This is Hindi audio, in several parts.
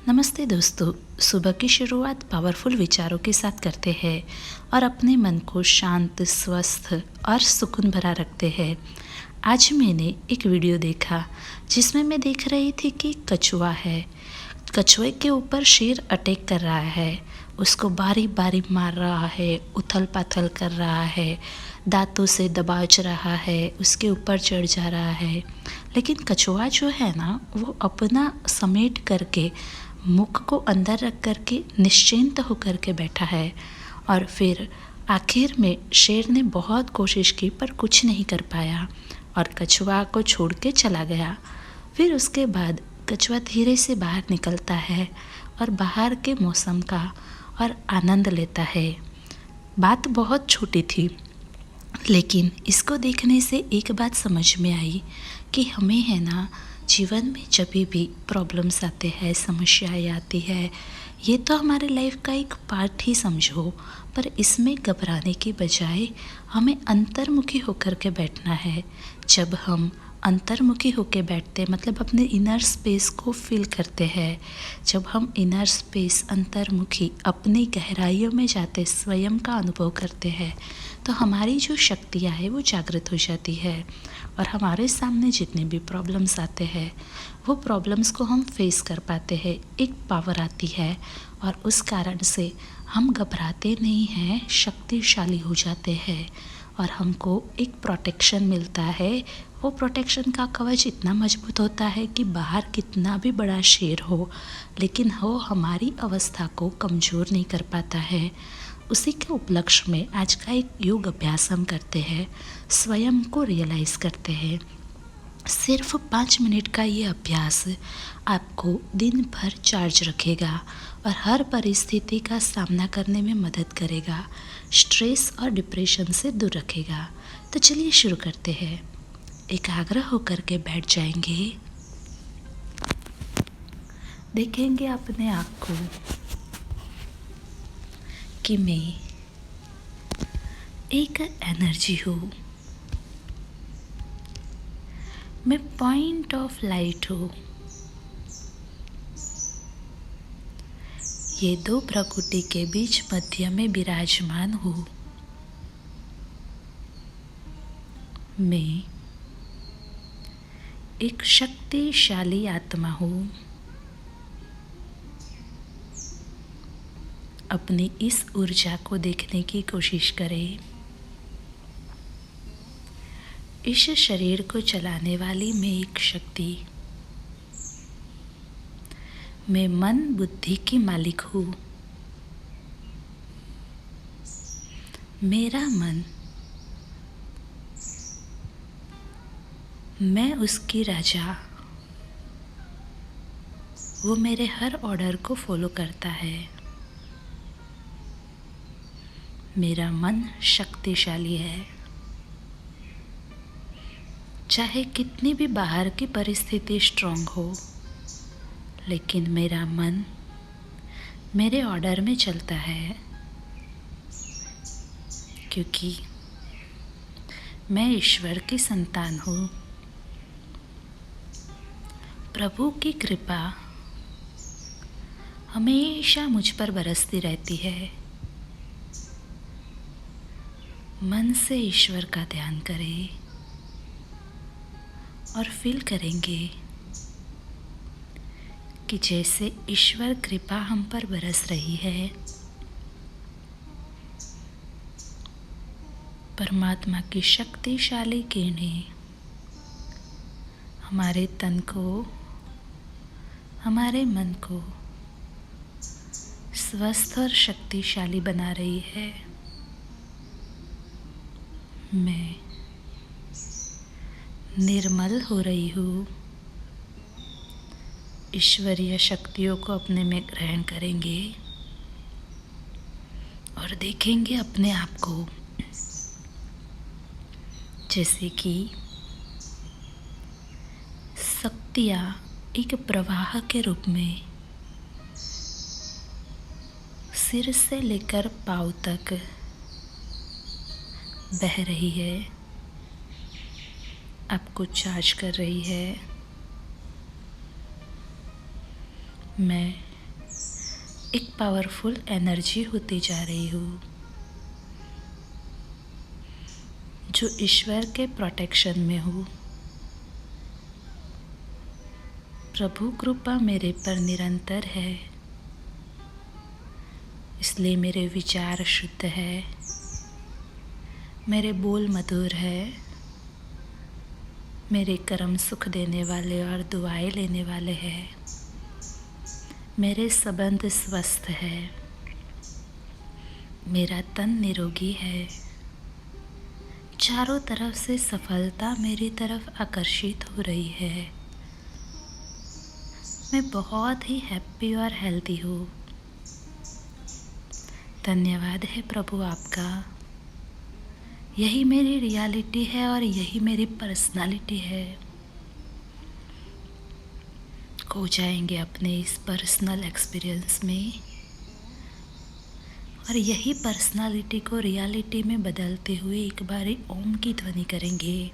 नमस्ते दोस्तों। सुबह की शुरुआत पावरफुल विचारों के साथ करते हैं और अपने मन को शांत, स्वस्थ और सुकून भरा रखते हैं। आज मैंने एक वीडियो देखा जिसमें मैं देख रही थी कि कछुआ है। कछुए के ऊपर शेर अटैक कर रहा है, उसको बारी बारी मार रहा है, उथल पाथल कर रहा है, दांतों से दबाच रहा है, उसके ऊपर चढ़ जा रहा है। लेकिन कछुआ जो है ना, वो अपना समेट करके मुख को अंदर रख करके निश्चिंत होकर के बैठा है। और फिर आखिर में शेर ने बहुत कोशिश की पर कुछ नहीं कर पाया और कछुआ को छोड़ के चला गया। फिर उसके बाद कछुआ धीरे से बाहर निकलता है और बाहर के मौसम का और आनंद लेता है। बात बहुत छोटी थी, लेकिन इसको देखने से एक बात समझ में आई कि हमें है ना, जीवन में जब भी प्रॉब्लम्स आते हैं, समस्याएं आती है, ये तो हमारे लाइफ का एक पार्ट ही समझो। पर इसमें घबराने की बजाय हमें अंतर्मुखी होकर के बैठना है। जब हम अंतर्मुखी होकर बैठते हैं, मतलब अपने इनर स्पेस को फील करते हैं। जब हम इनर स्पेस, अंतर्मुखी, अपनी गहराइयों में जाते स्वयं का अनुभव करते हैं, तो हमारी जो शक्तियाँ हैं वो जागृत हो जाती है और हमारे सामने जितने भी प्रॉब्लम्स आते हैं, वो प्रॉब्लम्स को हम फेस कर पाते हैं। एक पावर आती है और उस कारण से हम घबराते नहीं हैं, शक्तिशाली हो जाते हैं और हमको एक प्रोटेक्शन मिलता है। वो प्रोटेक्शन का कवच इतना मजबूत होता है कि बाहर कितना भी बड़ा शेर हो, लेकिन वो हमारी अवस्था को कमज़ोर नहीं कर पाता है। उसी के उपलक्ष्य में आज का एक योग अभ्यास हम करते हैं, स्वयं को रियलाइज़ करते हैं। सिर्फ 5 मिनट का ये अभ्यास आपको दिन भर चार्ज रखेगा और हर परिस्थिति का सामना करने में मदद करेगा, स्ट्रेस और डिप्रेशन से दूर रखेगा। तो चलिए शुरू करते हैं। एकाग्र होकर के बैठ जाएंगे, देखेंगे अपने आप को कि मैं एक एनर्जी हूँ, मैं पॉइंट ऑफ लाइट हूँ। ये दो प्रकृति के बीच मध्य में विराजमान हूँ। मैं एक शक्तिशाली आत्मा हूँ। अपनी इस ऊर्जा को देखने की कोशिश करें। इस शरीर को चलाने वाली मैं एक शक्ति, मैं मन बुद्धि की मालिक हूँ। मेरा मन, मैं उसकी राजा, वो मेरे हर ऑर्डर को फॉलो करता है। मेरा मन शक्तिशाली है। चाहे कितनी भी बाहर की परिस्थिति स्ट्रांग हो, लेकिन मेरा मन मेरे ऑर्डर में चलता है, क्योंकि मैं ईश्वर की संतान हूँ। प्रभु की कृपा हमेशा मुझ पर बरसती रहती है। मन से ईश्वर का ध्यान करें और फील करेंगे कि जैसे ईश्वर कृपा हम पर बरस रही है, परमात्मा की शक्तिशाली किरणें हमारे तन को, हमारे मन को स्वस्थ और शक्तिशाली बना रही है। मैं निर्मल हो रही हूँ। ईश्वरीय शक्तियों को अपने में ग्रहण करेंगे और देखेंगे अपने आप को जैसे कि शक्तियाँ एक प्रवाह के रूप में सिर से लेकर पाँव तक बह रही है, आपको चार्ज कर रही है। मैं एक पावरफुल एनर्जी होती जा रही हूँ जो ईश्वर के प्रोटेक्शन में हूँ। प्रभु कृपा मेरे पर निरंतर है, इसलिए मेरे विचार शुद्ध है, मेरे बोल मधुर है, मेरे कर्म सुख देने वाले और दुआएं लेने वाले हैं, मेरे संबंध स्वस्थ है, मेरा तन निरोगी है, चारों तरफ से सफलता मेरी तरफ आकर्षित हो रही है। मैं बहुत ही हैप्पी और हेल्दी हूँ। धन्यवाद है प्रभु आपका। यही मेरी रियलिटी है और यही मेरी पर्सनालिटी है। खो जाएंगे अपने इस पर्सनल एक्सपीरियंस में और यही पर्सनालिटी को रियलिटी में बदलते हुए एक बारी ओम की ध्वनि करेंगे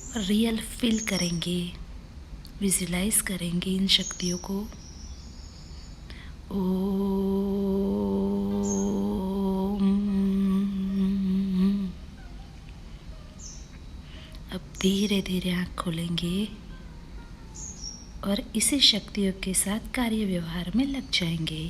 और रियल फील करेंगे, विजुलाइज करेंगे इन शक्तियों को। ओम। अब धीरे धीरे आँख खोलेंगे और इसी शक्तियों के साथ कार्य व्यवहार में लग जाएंगे।